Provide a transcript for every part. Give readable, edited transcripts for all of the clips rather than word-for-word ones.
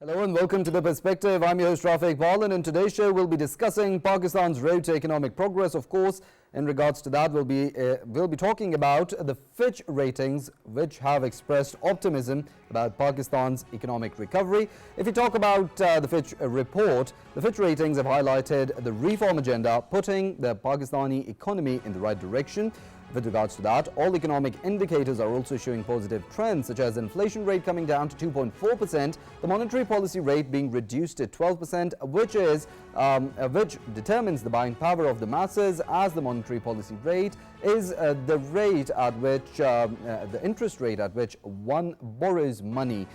Hello and welcome to The Perspective. I'm your host Rafae Iqbal, and in today's show we'll be discussing Pakistan's road to economic progress. Of course, in regards to that, we'll be talking about the Fitch ratings, which have expressed optimism about Pakistan's economic recovery. If you talk about the Fitch report, the Fitch ratings have highlighted the reform agenda, putting the Pakistani economy in the right direction. With regards to that, all economic indicators are also showing positive trends, such as inflation rate coming down to 2.4%, the monetary policy rate being reduced to 12%, which determines the buying power of the masses, as the monetary policy rate is the rate at which the interest rate at which one borrows money.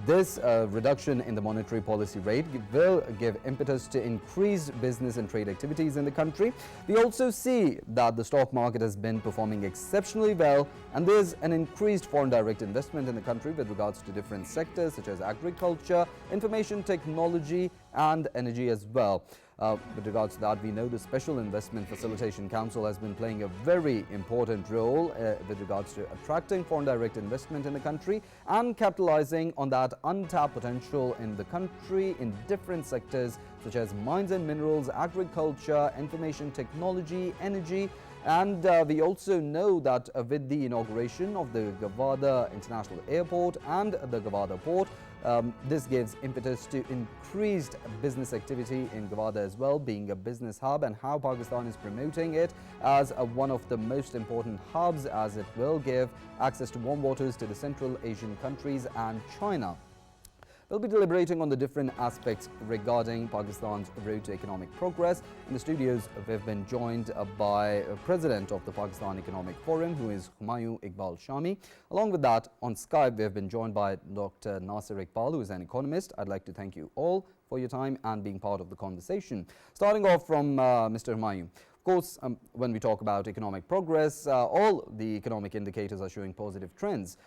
This reduction in the monetary policy rate will give impetus to increased business and trade activities in the country. We also see that the stock market has been performing exceptionally well, and there's an increased foreign direct investment in the country with regards to different sectors such as agriculture, information technology and energy as well. With regards to that, we know the Special Investment Facilitation Council has been playing a very important role with regards to attracting foreign direct investment in the country and capitalizing on that untapped potential in the country in different sectors such as mines and minerals, agriculture, information technology, energy. And we also know that with the inauguration of the Gwadar International Airport and the Gwadar Port, this gives impetus to increased business activity in Gwadar as well, being a business hub, and how Pakistan is promoting it as one of the most important hubs, as it will give access to warm waters to the Central Asian countries and China. We'll be deliberating on the different aspects regarding Pakistan's road to economic progress. In the studios, we've been joined by President of the Pakistan Economic Forum, who is Humayun Iqbal Shami. Along with that, on Skype, we have been joined by Dr. Nasir Iqbal, who is an economist. I'd like to thank you all for your time and being part of the conversation. Starting off from Mr. Humayun. Of course, when we talk about economic progress, all the economic indicators are showing positive trends.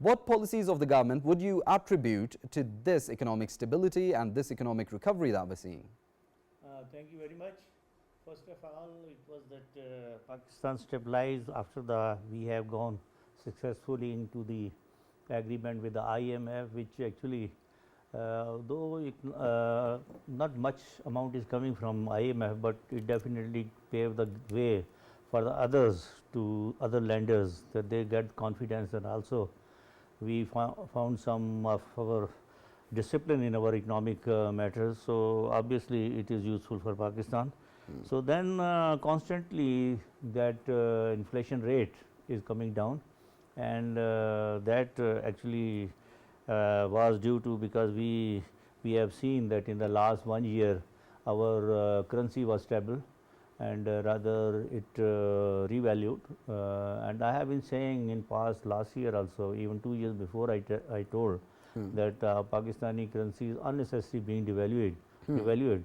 What policies of the government would you attribute to this economic stability and this economic recovery that we're seeing? Thank you very much. First of all, it was that Pakistan stabilized after we have gone successfully into the agreement with the IMF, which actually, though not much amount is coming from IMF, but it definitely paved the way for the other lenders, that they get confidence, and also we found some of our discipline in our economic matters. So obviously it is useful for Pakistan. So then constantly that inflation rate is coming down, and that actually was due to, because we have seen that in the last 1 year our currency was stable, and rather it revalued, and I have been saying in last year also, even 2 years before, I told that Pakistani currency is unnecessarily being devalued,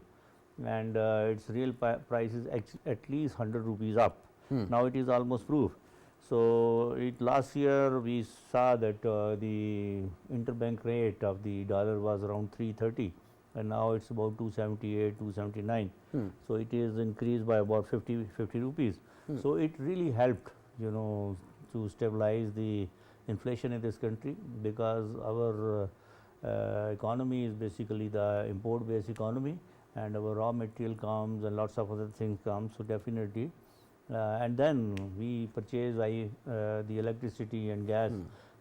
and its real price is at least 100 rupees up. Now it is almost proof. So last year we saw that the interbank rate of the dollar was around 330. And now it's about 278, 279. So it is increased by about 50 rupees. So it really helped, to stabilize the inflation in this country, because our economy is basically the import-based economy, and our raw material comes and lots of other things come. So definitely, and then we purchase the electricity and gas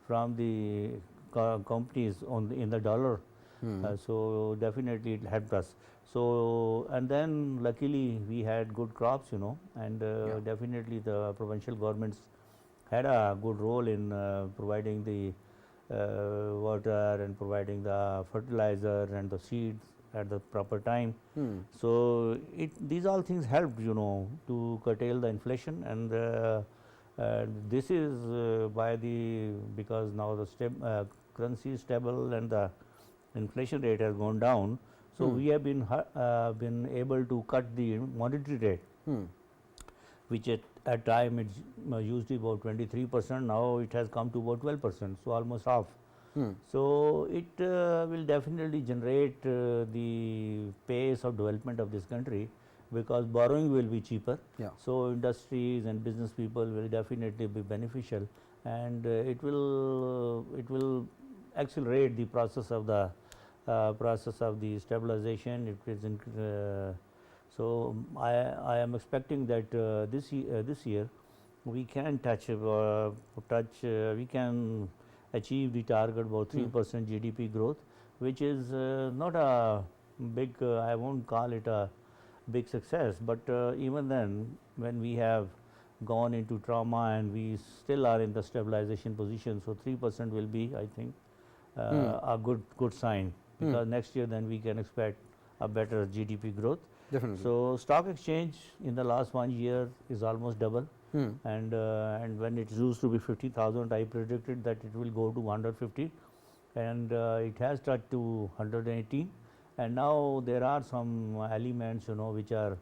from the companies in the dollar. So definitely it helped us. So, and then luckily we had good crops, and definitely the provincial governments had a good role in providing the water and providing the fertilizer and the seeds at the proper time. So these all things helped, to curtail the inflation, and this is because now the currency is stable and the inflation rate has gone down. So we have been able to cut the monetary rate, which at time it used to be about 23%. Now it has come to about 12%, so almost half. So it will definitely generate the pace of development of this country, because borrowing will be cheaper. So industries and business people will definitely be beneficial, and it will accelerate the process of the process of the stabilization. It is so I am expecting that this year we can we can achieve the target about 3% GDP growth, which is not a big, I won't call it a big success, but even then, when we have gone into trauma and we still are in the stabilization position, so 3% will be, I think, a good sign, because next year then we can expect a better GDP growth. Definitely. So stock exchange in the last 1 year is almost double, and when it used to be 50,000, I predicted that it will go to 150, and it has touched to 118, and now there are some elements, which are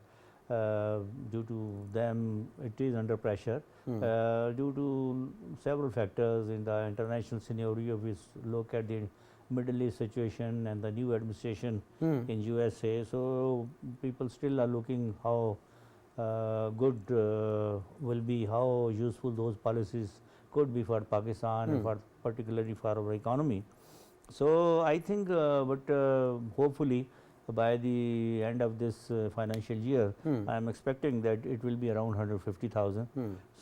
due to them it is under pressure due to several factors in the international scenario. We look at the Middle East situation and the new administration in USA. So people still are looking how good will be, how useful those policies could be for Pakistan and for particularly for our economy. So I think, but hopefully by the end of this financial year, I am expecting that it will be around 150,000.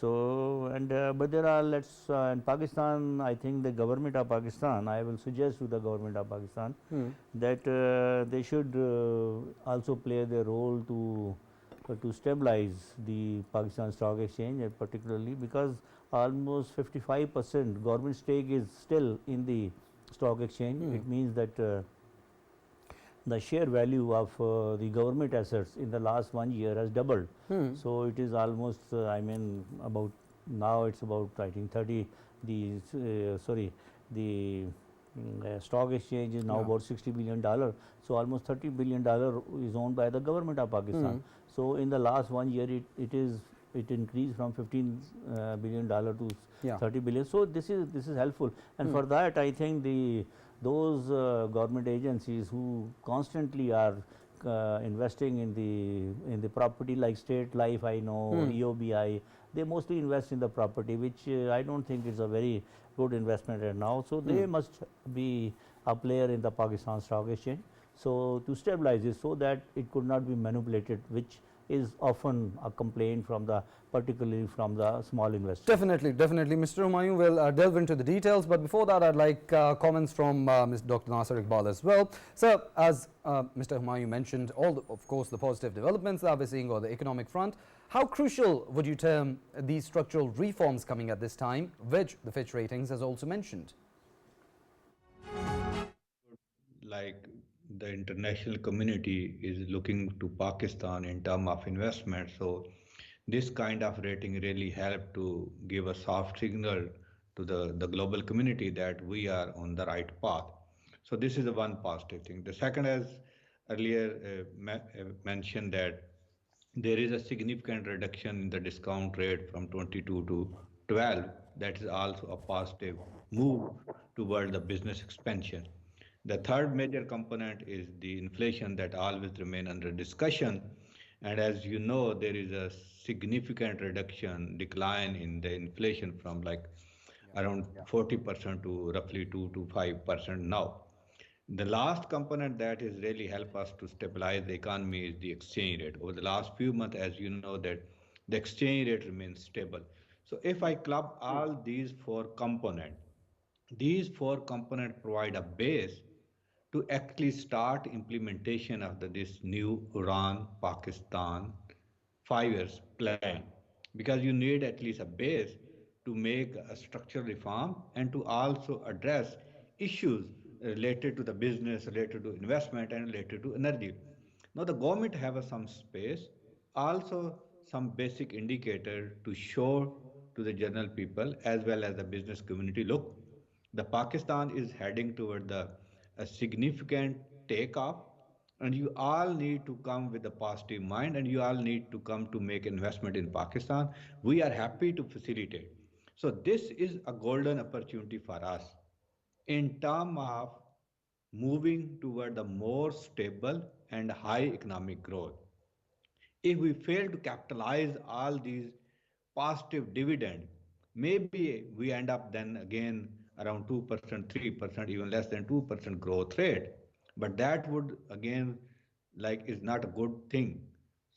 So, and but there are, in Pakistan, I think the government of Pakistan, I will suggest to the government of Pakistan that they should also play their role to stabilize the Pakistan Stock Exchange, particularly because almost 55% government stake is still in the stock exchange. It means that the share value of the government assets in the last 1 year has doubled. So it is almost, I mean, about now it's about, I think, 30. The stock exchange is now about $60 billion. So almost $30 billion is owned by the government of Pakistan. So in the last 1 year, it increased from $15 billion to 30 billion. So this is helpful, and for that I think those government agencies who constantly are investing in the property, like State Life, I know, EOBI, they mostly invest in the property, which I don't think is a very good investment right now. So they must be a player in the Pakistan Stock Exchange, so to stabilize it, so that it could not be manipulated, which is often a complaint from particularly from the small investors. Definitely, definitely. Mr. Humayun will delve into the details, but before that, I'd like comments from Dr. Nasir Iqbal as well. So, as Mr. Humayun mentioned, of course, the positive developments that we're seeing on the economic front, how crucial would you term these structural reforms coming at this time, which the Fitch ratings has also mentioned? Like, the international community is looking to Pakistan in terms of investment. So this kind of rating really helped to give a soft signal to the global community that we are on the right path. So this is the one positive thing. The second, as earlier mentioned, that there is a significant reduction in the discount rate from 22 to 12. That is also a positive move toward the business expansion. The third major component is the inflation that always remain under discussion. And as you know, there is a significant decline in the inflation from like around 40% to roughly 2 to 5% now. The last component that is really help us to stabilize the economy is the exchange rate. Over the last few months, as you know, that the exchange rate remains stable. So if I club all these four components provide a base to actually start implementation of this new Iran-Pakistan 5 years plan, because you need at least a base to make a structural reform and to also address issues related to the business, related to investment, and related to energy. Now the government have some space, also some basic indicator to show to the general people as well as the business community. Look, the Pakistan is heading toward a significant takeoff, and you all need to come with a positive mind, and you all need to come to make investment in Pakistan. We are happy to facilitate. So this is a golden opportunity for us in terms of moving toward the more stable and high economic growth. If we fail to capitalize all these positive dividend, maybe we end up then again around 2%, 3%, even less than 2% growth rate. but that would again like is not a good thing.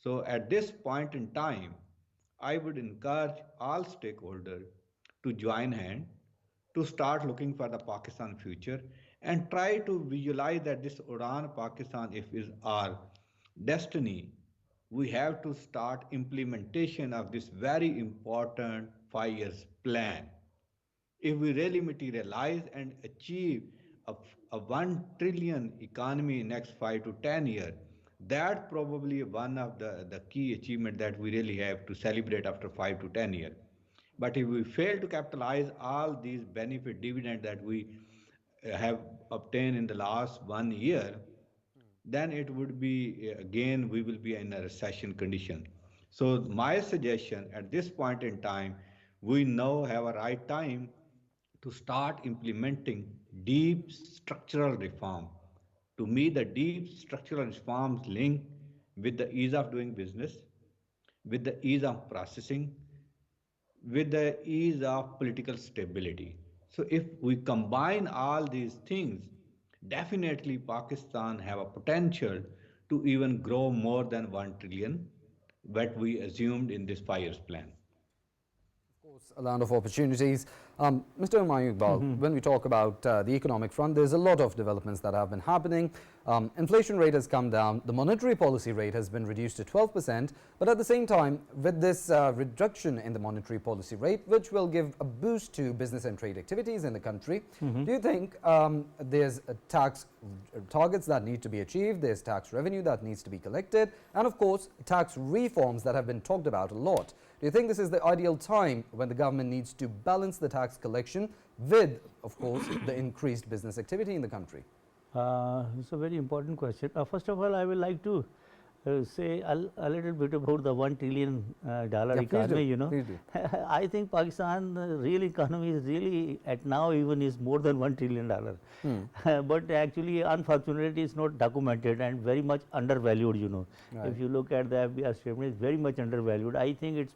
So at this point in time, I would encourage all stakeholders to join hand to start looking for the Pakistan future and try to visualize that this Uran Pakistan, if is our destiny, we have to start implementation of this very important 5 years plan. If we really materialize and achieve a 1 trillion economy in next 5 to 10 years, that probably one of the key achievement that we really have to celebrate after 5 to 10 years. But if we fail to capitalize all these benefit dividend that we have obtained in the last 1 year, then it would be again we will be in a recession condition. So my suggestion at this point in time, we now have a right time to start implementing deep structural reform. To me, the deep structural reforms link with the ease of doing business, with the ease of processing, with the ease of political stability. So if we combine all these things, definitely Pakistan have a potential to even grow more than 1 trillion, what we assumed in this 5 years plan. A land of opportunities. Mr. Humayun Iqbal, when we talk about the economic front, there's a lot of developments that have been happening. Inflation rate has come down, the monetary policy rate has been reduced to 12%, but at the same time, with this reduction in the monetary policy rate, which will give a boost to business and trade activities in the country, do you think there's tax targets that need to be achieved, there's tax revenue that needs to be collected, and of course, tax reforms that have been talked about a lot? Do you think this is the ideal time when the government needs to balance the tax collection with, of course, the increased business activity in the country? It's a very important question. First of all, I would like to say a little bit about the $1 trillion economy. You know, I think Pakistan real economy is really at now even is more than $1 trillion. But actually, unfortunately, it's not documented and very much undervalued. You know, if you look at the FBR statement, it's very much undervalued. I think it's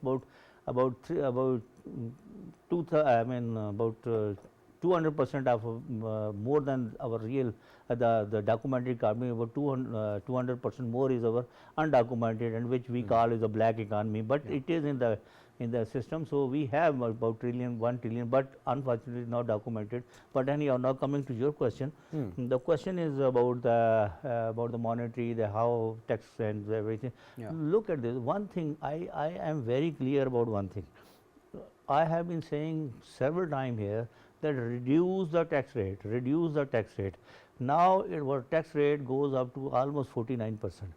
about 200% of more than our real the documented economy. About 200% more is our undocumented, and which we call is a black economy, but it is in the system. So we have about $1 trillion, but unfortunately not documented. But anyhow, now coming to your question, the question is about the monetary, the how tax and everything. Look at this. One thing I am very clear about one thing. I have been saying several times here that reduce the tax rate, reduce the tax rate. Now our tax rate goes up to almost 49%.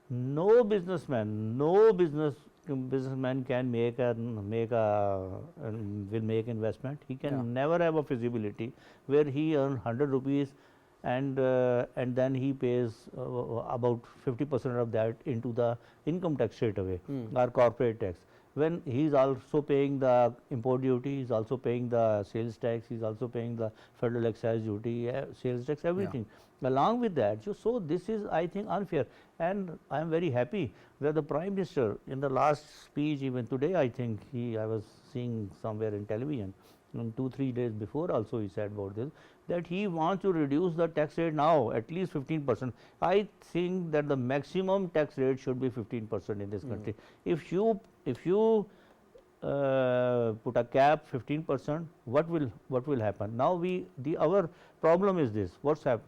No businessman, can will make investment. He can never have a feasibility where he earns 100 rupees and then he pays about 50% of that into the income tax straight away or corporate tax. When he is also paying the import duty, he is also paying the sales tax, he is also paying the federal excise duty, sales tax, everything. Along with that, so this is, I think, unfair. And I am very happy that the Prime Minister, in the last speech, even today, I think I was seeing somewhere in television, 2-3 days before also he said about this, that he wants to reduce the tax rate now at least 15%. I think that the maximum tax rate should be 15% in this country. If you put a cap 15%, what will happen? Now our problem is this.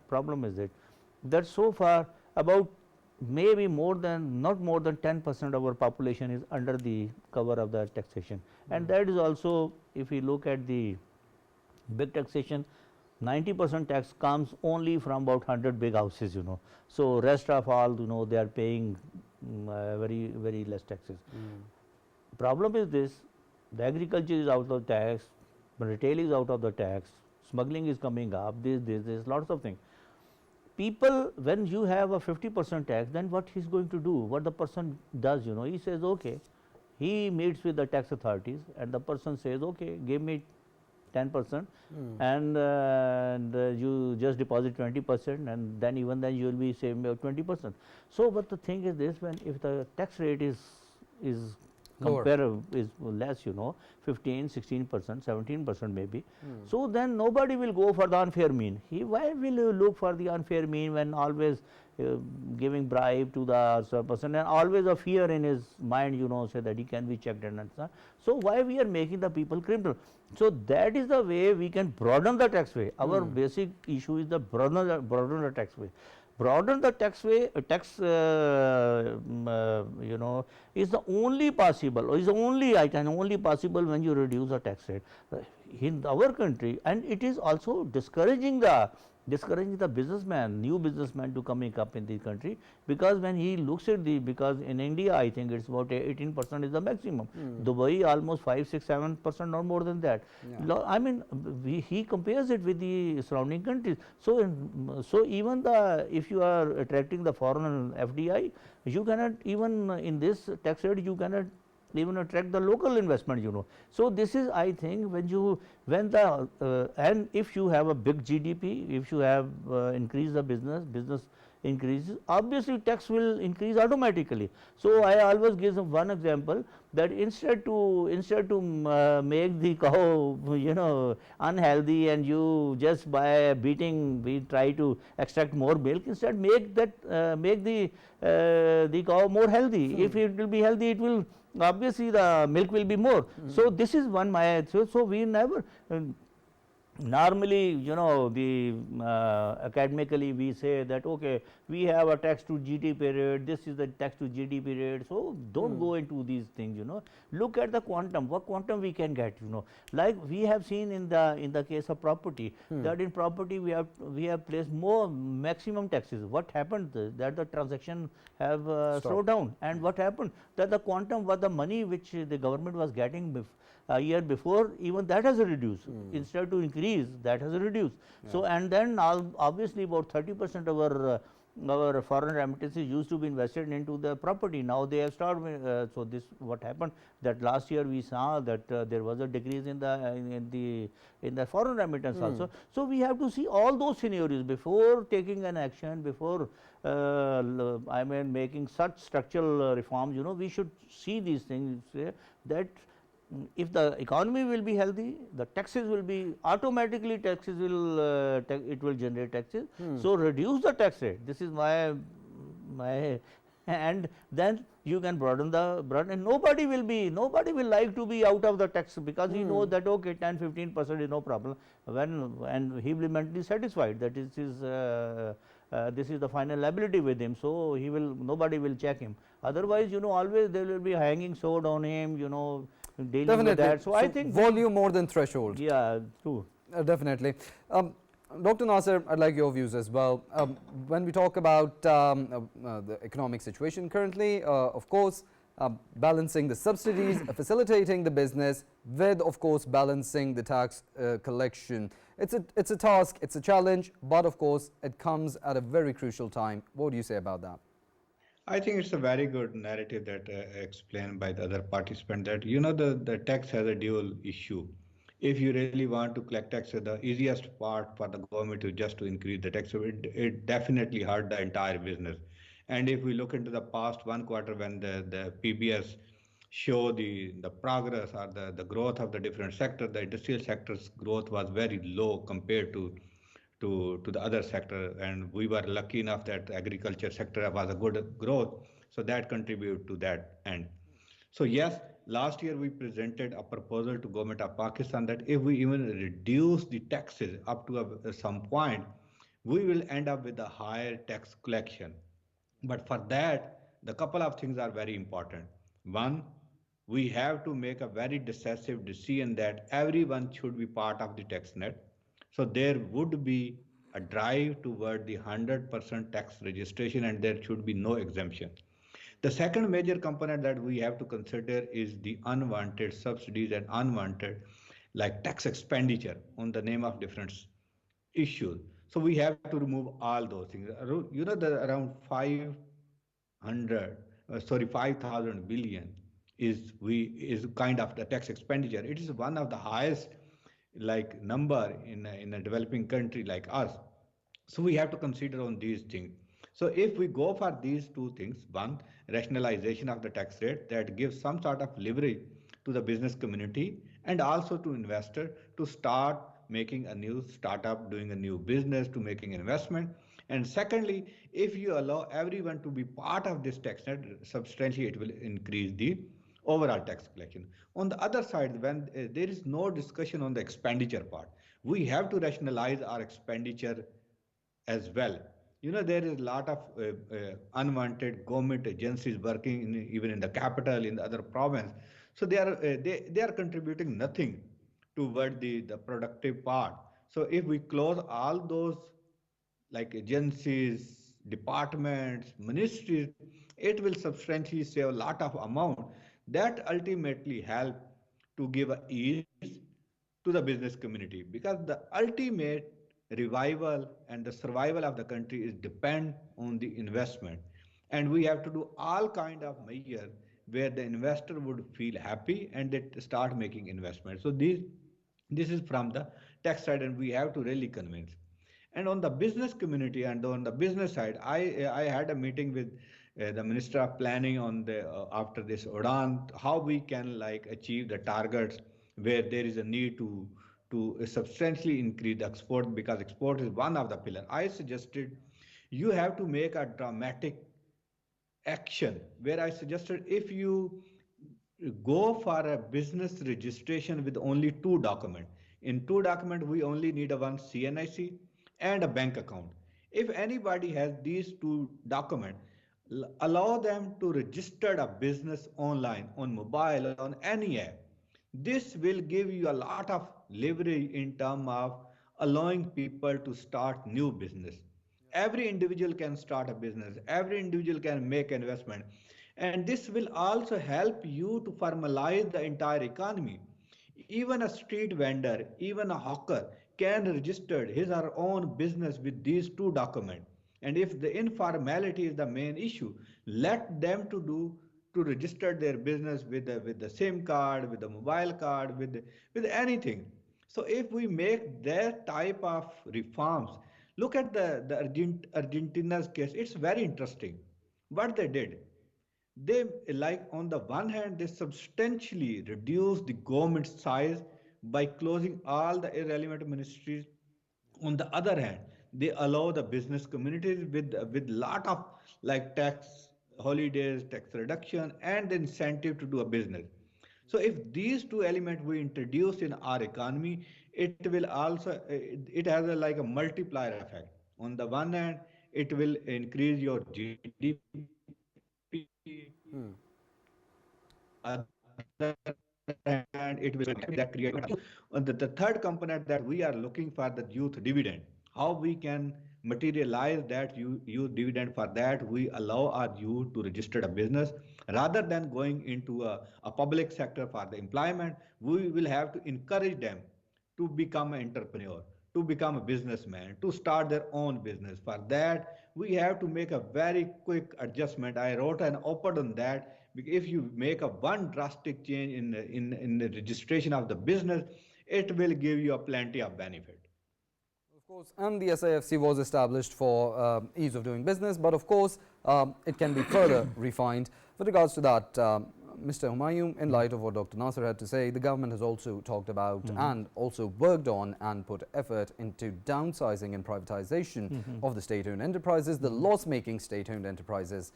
Problem is that so far about maybe not more than 10% of our population is under the cover of the taxation, and that is also, if we look at the big taxation, 90% tax comes only from about 100 big houses. You know, so rest of all, you know, they are paying very less taxes. Problem is this: the agriculture is out of tax, retail is out of the tax, smuggling is coming up. There's lots of things. People, when you have a 50% tax, then what he's going to do? What the person does, you know, he says, okay, he meets with the tax authorities, and the person says, okay, give me 10%, and you just deposit 20%, and then even then you will be saving about 20%. So, but the thing is this: if the tax rate is Lower. compare is less, 15, 16%, 17% maybe. So then nobody will go for the unfair mean. Why will you look for the unfair mean when always giving bribe to the person, and always a fear in his mind, say that he can be checked and so on. So why we are making the people criminal? So that is the way we can broaden the taxway. Our basic issue is the broaden the taxway. Broaden the taxway, is the only possible, or is the only item only possible when you reduce the tax rate in our country, and it is also discouraging the businessman, new businessman to coming up in the country, because when he looks at because in India I think it's about 18% is the maximum. Dubai almost 5, 6, 7% or more than that. I mean, he compares it with the surrounding countries. So even if you are attracting the foreign FDI, you cannot even in this tax rate you cannot even attract the local investment. So this is, I think, and if you have a big GDP, if you have increase the business increases, obviously tax will increase automatically. So I always give one example, that instead to make the cow unhealthy, and you just by beating we try to extract more milk, instead make the cow more healthy. If it will be healthy, it will obviously the milk will be more. So this is one so we never normally, the academically we say that okay, we have a tax to GDP rate, this is the tax to GDP rate. So don't go into these things. Look at the quantum, what quantum we can get. Like we have seen in the case of property, that in property we have placed more maximum taxes. What happened? That the transaction have slowed down, and what happened? That the quantum, what the money which the government was getting a year before, even that has reduced. Instead to increase, that has reduced. So and then obviously about 30% of our foreign remittances used to be invested into the property. Now they have started. So this what happened, that last year we saw that there was a decrease in the foreign remittance also. So we have to see all those scenarios before taking an action, before I mean making such structural reforms. We should see these things, that if the economy will be healthy, the taxes will be automatically, taxes will it will generate taxes. So reduce the tax rate. This is my and then you can broaden, and nobody will like to be out of the tax, because he knows that okay, 10-15% is no problem, and he will be mentally satisfied that this is the final liability with him. So nobody will check him. Otherwise, always there will be hanging sword on him, dealing Definitely. with that. So I think volume more than threshold. Yeah, true. Definitely. Dr. Nasir, I'd like your views as well. When we talk about the economic situation currently, of course, balancing the subsidies, facilitating the business with, of course, balancing the tax collection. It's a task, it's a challenge, but of course, it comes at a very crucial time. What do you say about that? I think it's a very good narrative that explained by the other participant, that the tax has a dual issue. If you really want to collect tax, the easiest part for the government is just to increase the tax. So it definitely hurt the entire business. And if we look into the past one quarter, when the PBS show the progress or the growth of the different sectors, the industrial sector's growth was very low compared to the other sector, and we were lucky enough that agriculture sector was a good growth, so that contributed to that end. So yes, last year we presented a proposal to government of Pakistan that if we even reduce the taxes up to some point, we will end up with a higher tax collection. But for that, the couple of things are very important. One, we have to make a very decisive decision that everyone should be part of the tax net. So there would be a drive toward the 100% tax registration, and there should be no exemption. The second major component that we have to consider is the unwanted subsidies and unwanted like tax expenditure on the name of different issues. So we have to remove all those things. The around 5,000 billion is kind of the tax expenditure. It is one of the highest like number in a developing country like us. So we have to consider on these things. So if we go for these two things, one, rationalization of the tax rate that gives some sort of leverage to the business community and also to investor to start making a new startup, doing a new business, to making investment. And secondly, if you allow everyone to be part of this tax net, substantially it will increase the overall tax collection. On the other side, when there is no discussion on the expenditure part, we have to rationalize our expenditure as well. You know, there is a lot of unwanted government agencies working even in the capital, in the other province. So they are contributing nothing toward the productive part. So if we close all those like agencies, departments, ministries, it will substantially save a lot of amount that ultimately help to give a ease to the business community, because the ultimate revival and the survival of the country is depend on the investment, and we have to do all kind of measure where the investor would feel happy and they start making investment. So this is from the tax side, and we have to really convince. And on the business community and on the business side, I had a meeting with the Minister of Planning on the after this Udan, how we can like achieve the targets where there is a need to substantially increase the export, because export is one of the pillar. I suggested you have to make a dramatic action where I suggested if you go for a business registration with only two documents. In two documents, we only need a one CNIC and a bank account. If anybody has these two documents, allow them to register a business online, on mobile, on any app. This will give you a lot of leverage in terms of allowing people to start new business. Every individual can start a business, every individual can make investment, and this will also help you to formalize the entire economy. Even a street vendor, even a hawker can register his or her own business with these two documents. And if the informality is the main issue, let them to register their business with the SIM card, with the mobile card, with anything. So if we make that type of reforms, look at Argentina's case. It's very interesting what they did. They, like, on the one hand, they substantially reduced the government size by closing all the irrelevant ministries. On the other hand, they allow the business communities with lot of like tax holidays, tax reduction, and the incentive to do a business. So if these two elements we introduce in our economy, it will also it has a like a multiplier effect. On the one hand, it will increase your GDP. On the other hand, it will that create. The third component that we are looking for, the youth dividend. How we can materialize that youth dividend. For that, we allow our youth to register a business rather than going into a public sector for the employment. We will have to encourage them to become an entrepreneur, to become a businessman, to start their own business. For that, we have to make a very quick adjustment. I wrote an op-ed on that. If you make a one drastic change in the registration of the business, it will give you a plenty of benefit. Of course, and the SIFC was established for ease of doing business, but of course, it can be further refined. With regards to that, Mr. Humayun, in light of what Dr. Nasir had to say, the government has also talked about and also worked on and put effort into downsizing and privatization of the state-owned enterprises, the loss-making state-owned enterprises.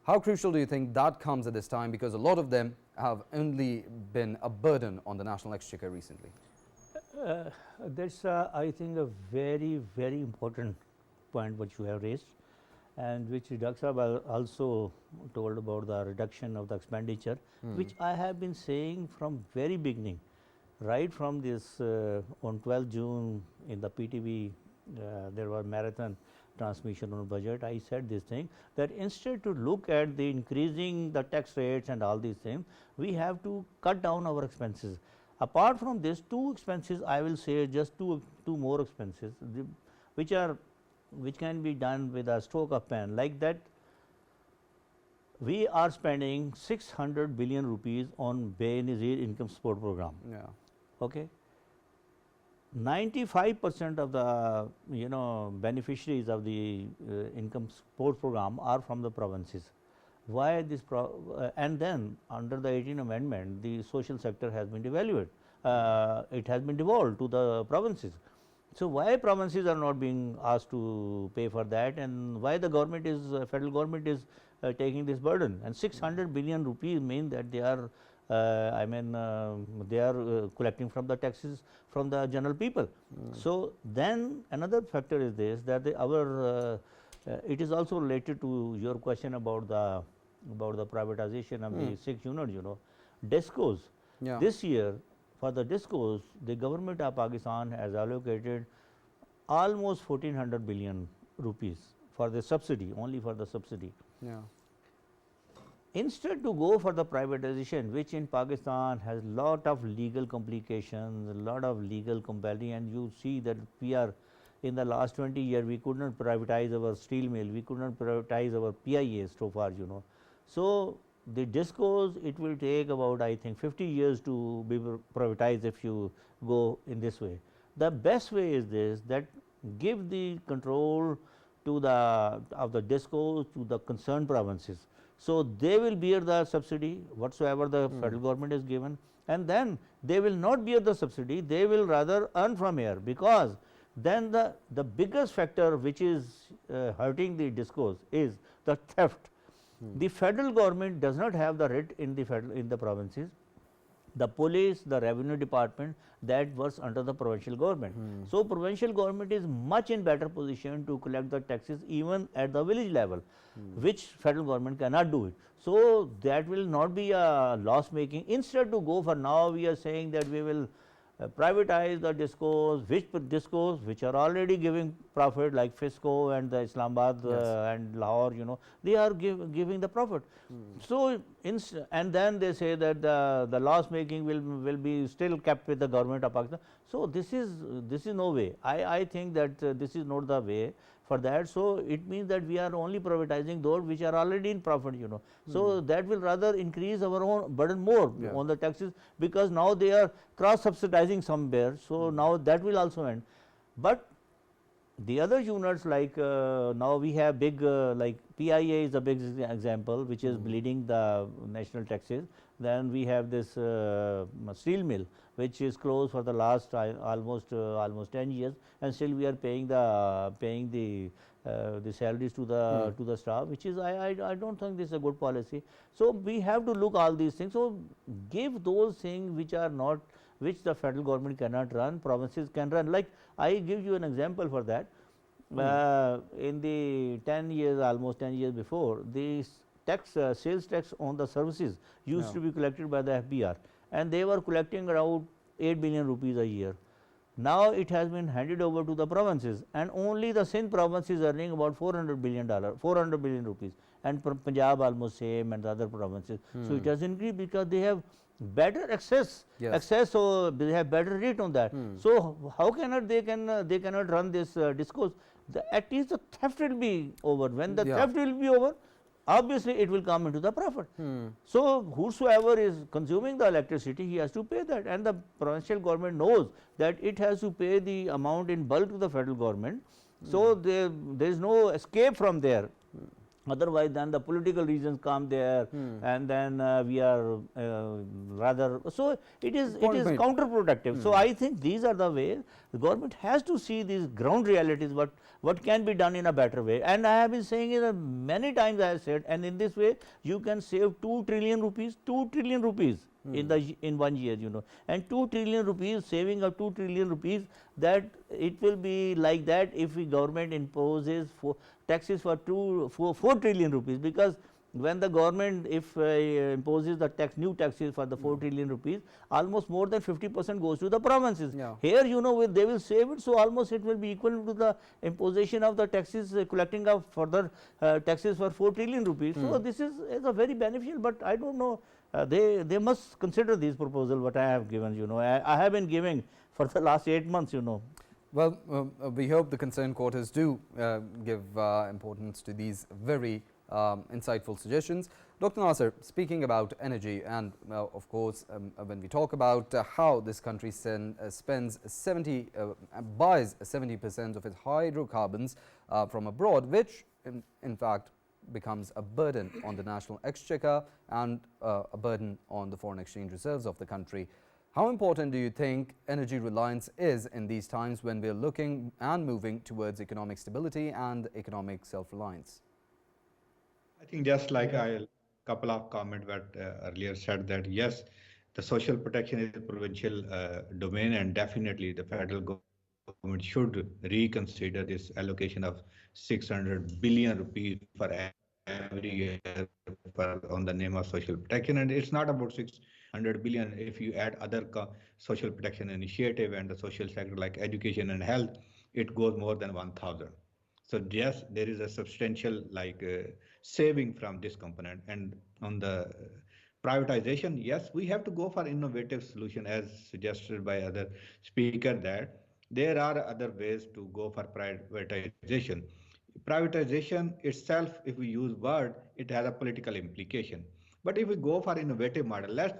How crucial do you think that comes at this time? Because a lot of them have only been a burden on the national exchequer recently. That's, I think, a very, very important point which you have raised, and which Dr. Sahab also told about the reduction of the expenditure, which I have been saying from very beginning, right from this on 12 June in the PTV, there was marathon transmission on budget. I said this thing, that instead to look at the increasing the tax rates and all these things, we have to cut down our expenses. Apart from this, two expenses, I will say just two more expenses, which can be done with a stroke of pen. Like that, we are spending 600 billion rupees on Benazir income support program. Yeah. Okay. 95% of the beneficiaries of the income support program are from the provinces. Why this and then under the 18th amendment the social sector has been devalued, it has been devolved to the provinces. So, why provinces are not being asked to pay for that, and why the government is federal government is taking this burden, and 600 billion rupees mean that they are they are collecting from the taxes from the general people. So, then another factor is this, that our it is also related to your question about the privatization of the 6 units, discos. Yeah. This year for the discos, the government of Pakistan has allocated almost 1400 billion rupees for the subsidy, only for the subsidy. Yeah. Instead to go for the privatization, which in Pakistan has lot of legal complications, a lot of legal compelling, and you see that we are in the last 20 years we could not privatize our steel mill, we could not privatize our PIA so far, So, the discos, it will take about I think 50 years to be privatized if you go in this way. The best way is this, that give the control to the discos to the concerned provinces. So, they will bear the subsidy whatsoever the federal government is given, and then they will not bear the subsidy, they will rather earn from here, because then the biggest factor which is hurting the discos is the theft. The federal government does not have the writ in the provinces. The police, the revenue department, that works under the provincial government. So, provincial government is much in better position to collect the taxes even at the village level, which federal government cannot do it. So, that will not be a loss making. Instead to go for now, we are saying that we will privatize the discos, which are already giving profit, like Fisco and the Islamabad and Lahore, they are giving the profit. So, and then they say that the loss making will be still kept with the government of Pakistan. So, this is no way. I think that this is not the way for that. So, it means that we are only privatizing those which are already in profit, So, that will rather increase our own burden more on the taxes, because now they are cross subsidizing somewhere. So, now that will also end. But the other units, like now we have big like PIA is a big example, which is bleeding the national taxes. Then we have this steel mill, which is closed for the last almost 10 years, and still we are paying the salaries to the staff, which is I don't think this is a good policy. So, we have to look all these things. So, give those things which are not, which the federal government cannot run, provinces can run. Like I give you an example for that. In the 10 years, almost 10 years before, the sales tax on the services used to be collected by the FBR, and they were collecting around 8 billion rupees a year. Now, it has been handed over to the provinces, and only the Sindh province is earning about $400 billion rupees, and Punjab almost same, and the other provinces. So, it has increased because they have better access, so they have better rate on that. So, how cannot they cannot run this discourse? At least the theft will be over. When the theft will be over, obviously it will come into the profit. So, whosoever is consuming the electricity, he has to pay that, and the provincial government knows that it has to pay the amount in bulk to the federal government. So, there is no escape from there. Otherwise, then the political reasons come there, and then we are rather, so it is counterproductive. So, I think these are the ways the government has to see these ground realities, what can be done in a better way. And I have been saying it many times, I have said, and in this way you can save 2 trillion rupees in 1 year, and 2 trillion rupees, saving of 2 trillion rupees, that it will be like that if the government imposes taxes for 4 trillion rupees, because when the government imposes the new taxes for the 4 trillion rupees, almost more than 50% goes to the provinces. Here, they will save it, so almost it will be equal to the imposition of the taxes, collecting of further taxes for 4 trillion rupees. So, this is a very beneficial, but I don't know, they must consider this proposal what I have given, I have been giving for the last 8 months, Well, we hope the concerned quarters do give importance to these very insightful suggestions. Dr. Nasir, speaking about energy and of course when we talk about how this country spends buys 70% of its hydrocarbons from abroad, which in fact becomes a burden on the national exchequer and a burden on the foreign exchange reserves of the country. How important do you think energy reliance is in these times when we are looking and moving towards economic stability and economic self-reliance? I think just like a couple of comments that earlier said that yes, the social protection is a provincial domain, and definitely the federal government should reconsider this allocation of 600 billion rupees for every year on the name of social protection. And it's not about 600 billion if you add other social protection initiative and the social sector like education and health, it goes more than 1,000. So yes, there is a substantial saving from this component. And on the privatization, yes, we have to go for innovative solution as suggested by other speaker that there are other ways to go for privatization. Privatization itself, if we use word, it has a political implication. But if we go for innovative model, let's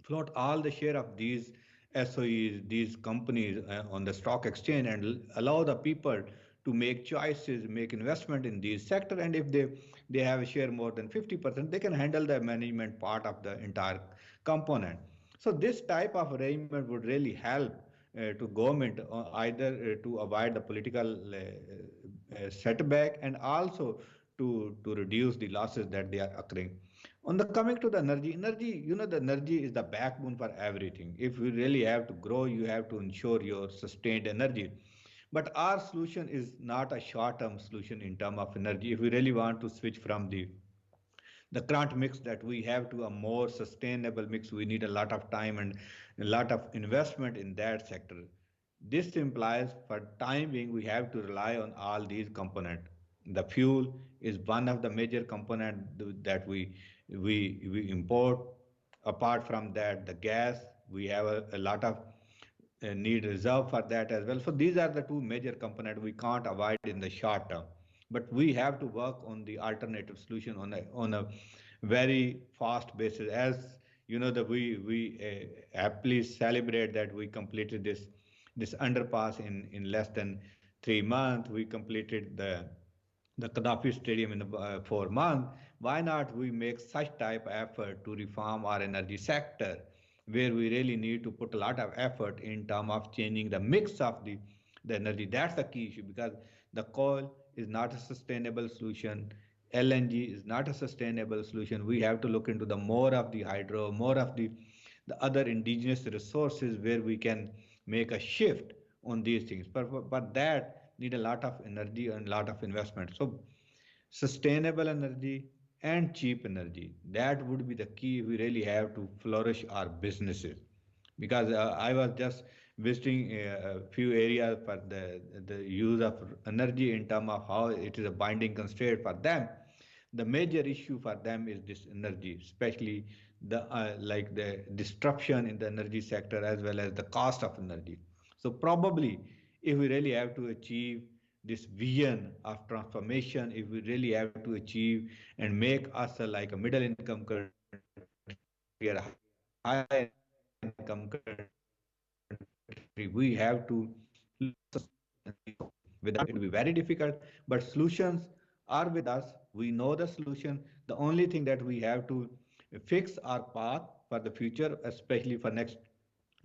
float all the share of these SOEs, these companies on the stock exchange and allow the people to make choices, make investment in these sector. And if they have a share more than 50%, they can handle the management part of the entire component. So this type of arrangement would really help to government either to avoid the political setback and also to reduce the losses that they are occurring. On the coming to the energy, the energy is the backbone for everything. If you really have to grow, you have to ensure your sustained energy. But our solution is not a short-term solution in terms of energy. If we really want to switch from the current mix that we have to a more sustainable mix, we need a lot of time and a lot of investment in that sector. This implies for time being we have to rely on all these components. The fuel is one of the major components that we import. Apart from that, the gas, we have a lot of need reserve for that as well. So these are the two major components we can't avoid in the short term. But we have to work on the alternative solution on a very fast basis. As you know, that we happily celebrate that we completed this underpass in less than 3 months. We completed the Gaddafi Stadium in 4 months. Why not we make such type of effort to reform our energy sector, where we really need to put a lot of effort in terms of changing the mix of the energy. That's the key issue because the coal is not a sustainable solution. LNG is not a sustainable solution. We have to look into the more of the hydro, more of the other indigenous resources where we can make a shift on these things. But that need a lot of energy and a lot of investment. So sustainable energy and cheap energy, that would be the key. We really have to flourish our businesses because I was just visiting a few areas for the use of energy in terms of how it is a binding constraint for them. The major issue for them is this energy, especially the disruption in the energy sector as well as the cost of energy. So probably if we really have to achieve this vision of transformation, if we really have to achieve and make us like a middle income country or a high income country, we have to look at sustainable energy. Without it will be very difficult, but solutions are with us. We know the solution. The only thing that we have to fix our path for the future, especially for next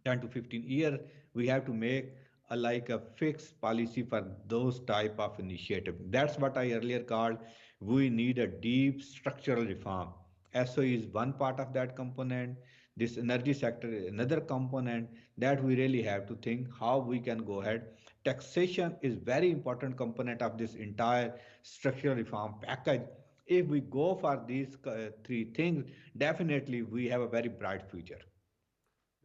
10 to 15 years, we have to make a fixed policy for those type of initiative. That's what I earlier called we need a deep structural reform. SO is one part of that component. This energy sector is another component that we really have to think how we can go ahead. Taxation is very important component of this entire structural reform package. If we go for these three things, definitely we have a very bright future.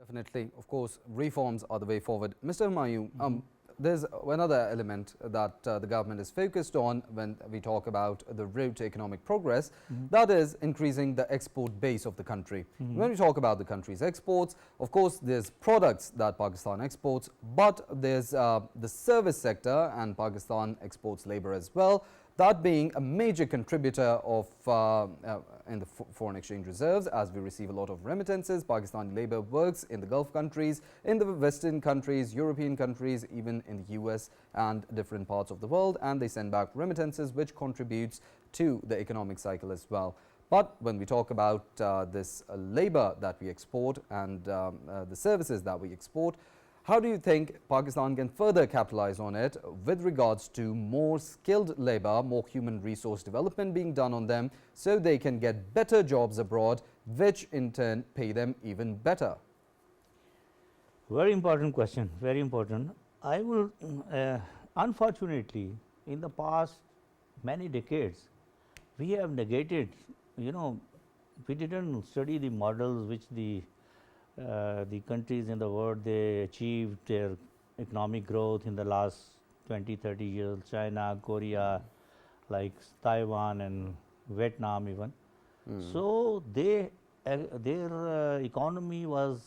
Definitely, of course, reforms are the way forward. Mr. Humayun, there's another element that the government is focused on when we talk about the road to economic progress, that is increasing the export base of the country. When we talk about the country's exports, of course, there's products that Pakistan exports, but there's the service sector, and Pakistan exports labor as well. that being a major contributor of in the foreign exchange reserves, as we receive a lot of remittances. Pakistani labor works in the Gulf countries, in the Western countries, European countries, even in the US and different parts of the world, and they send back remittances, which contributes to the economic cycle as well. But when we talk about this labor that we export and the services that we export, how do you think Pakistan can further capitalize on it with regards to more skilled labor, more human resource development being done on them so they can get better jobs abroad, which in turn pay them even better? Very important question, very important. I will, unfortunately, in the past many decades, we have negated, we didn't study the models which the countries in the world, they achieved their economic growth in the last 20, 30 years, China, Korea, like Taiwan and Vietnam even. So their economy was,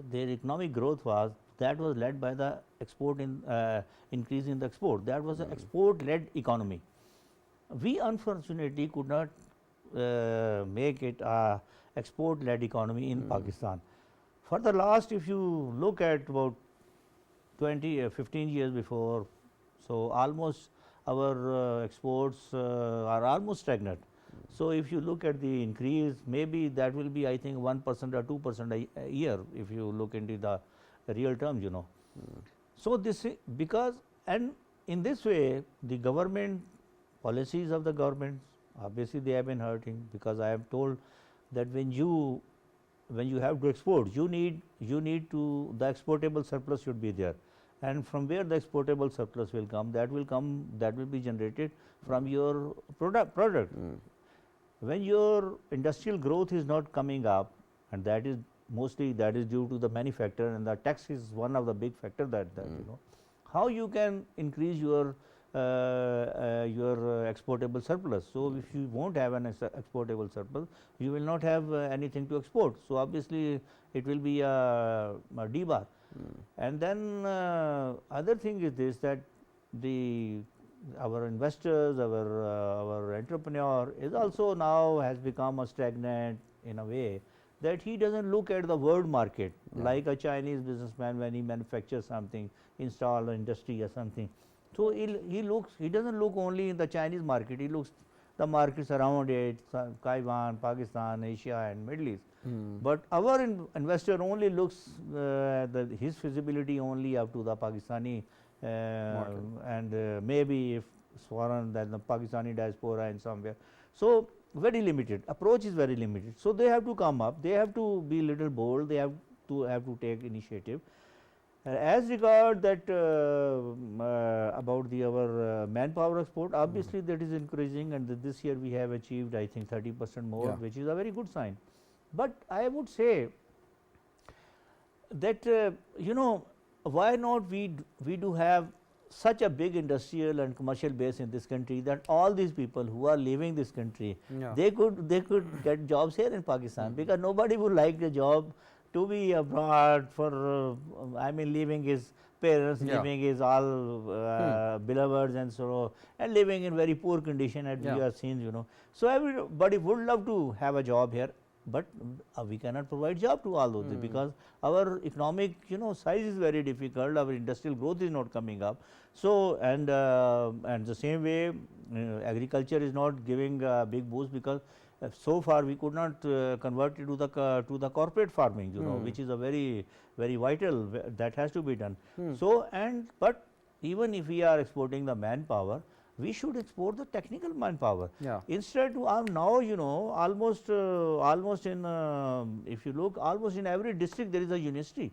their economic growth was, that was led by the export increase in the export. That was an export-led economy. We unfortunately could not make it a export-led economy in Pakistan. For the last, if you look at about 20, 15 years before, so almost our exports are almost stagnant. So if you look at the increase, maybe that will be, I think, 1% or 2% a year if you look into the real terms, So this is because, and in this way, the government policies of the government, obviously they have been hurting, because I am told that when you have to export, you need to, the exportable surplus should be there, and from where the exportable surplus will come, that will be generated from your product. When your industrial growth is not coming up, and that is mostly due to the manufacturer, and the tax is one of the big factor that how you can increase your exportable surplus. So if you won't have an exportable surplus, you will not have anything to export. So obviously it will be a debar. And then other thing is this, that our investors, our entrepreneur is also now has become a stagnant in a way, that he doesn't look at the world market like a Chinese businessman when he manufactures something, install an industry or something. So he doesn't look only in the Chinese market, he looks the markets around it, Taiwan, Pakistan, Asia and Middle East. But our investor only looks his feasibility only up to the Pakistani and maybe if foreign, then the Pakistani diaspora and somewhere. So very limited, approach is very limited. So they have to come up, they have to be little bold, they have to take initiative. As regard that about our manpower export, obviously that is increasing, and this year we have achieved, I think, 30% more, which is a very good sign. But I would say that why not we do have such a big industrial and commercial base in this country, that all these people who are leaving this country, they could get jobs here in Pakistan, because nobody would like the job to be abroad for leaving his parents, leaving his all beloveds and so, and living in very poor condition, as we have seen, So everybody would love to have a job here, but we cannot provide job to all those, because our economic size is very difficult, our industrial growth is not coming up. So and the same way agriculture is not giving a big boost, because so far we could not convert it to the corporate farming, which is a very vital, that has to be done. So but even if we are exporting the manpower, we should export the technical manpower. Instead now almost in if you look, almost in every district there is a university.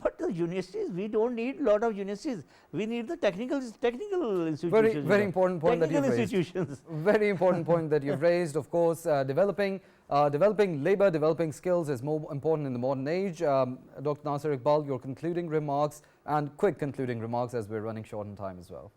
But the universities, we don't need lot of universities. We need the technical institutions. Very important point that you've raised. Very important point that you've raised. Of course, developing labor, developing skills is more important in the modern age. Dr. Nasir Iqbal, your concluding remarks, and quick concluding remarks, as we're running short on time as well.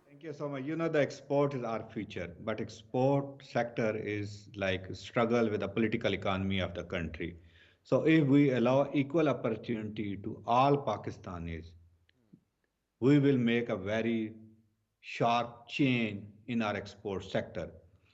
Thank you so much. The export is our future, but export sector is like struggle with the political economy of the country. So if we allow equal opportunity to all Pakistanis, we will make a very sharp change in our export sector.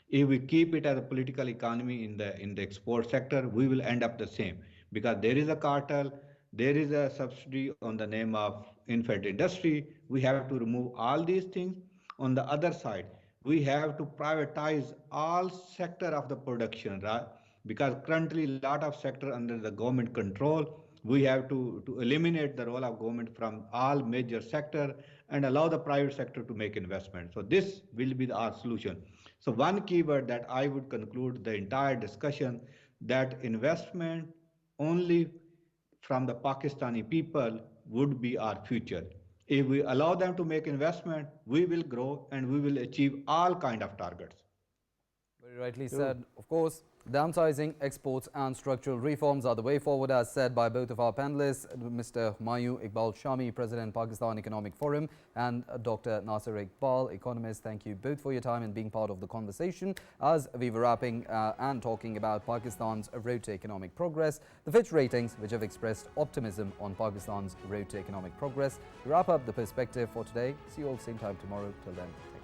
If we keep it as a political economy in the export sector, we will end up the same because there is a cartel, there is a subsidy on the name of infant industry. We have to remove all these things. On the other side, we have to privatize all sector of the production, right? Because currently a lot of sector under the government control. We have to eliminate the role of government from all major sector and allow the private sector to make investment. So this will be our solution. So one keyword that I would conclude the entire discussion, that investment only from the Pakistani people would be our future. If we allow them to make investment, we will grow and we will achieve all kind of targets. Very rightly True. said. Of course, downsizing, exports and structural reforms are the way forward, as said by both of our panelists, Mr. Humayun Iqbal Shami, President, Pakistan Economic Forum, and Dr. Nasir Iqbal, Economist. Thank you both for your time and being part of the conversation. As we were wrapping and talking about Pakistan's road to economic progress, the Fitch ratings, which have expressed optimism on Pakistan's road to economic progress. We wrap up the perspective for today. See you all same time tomorrow. Till then.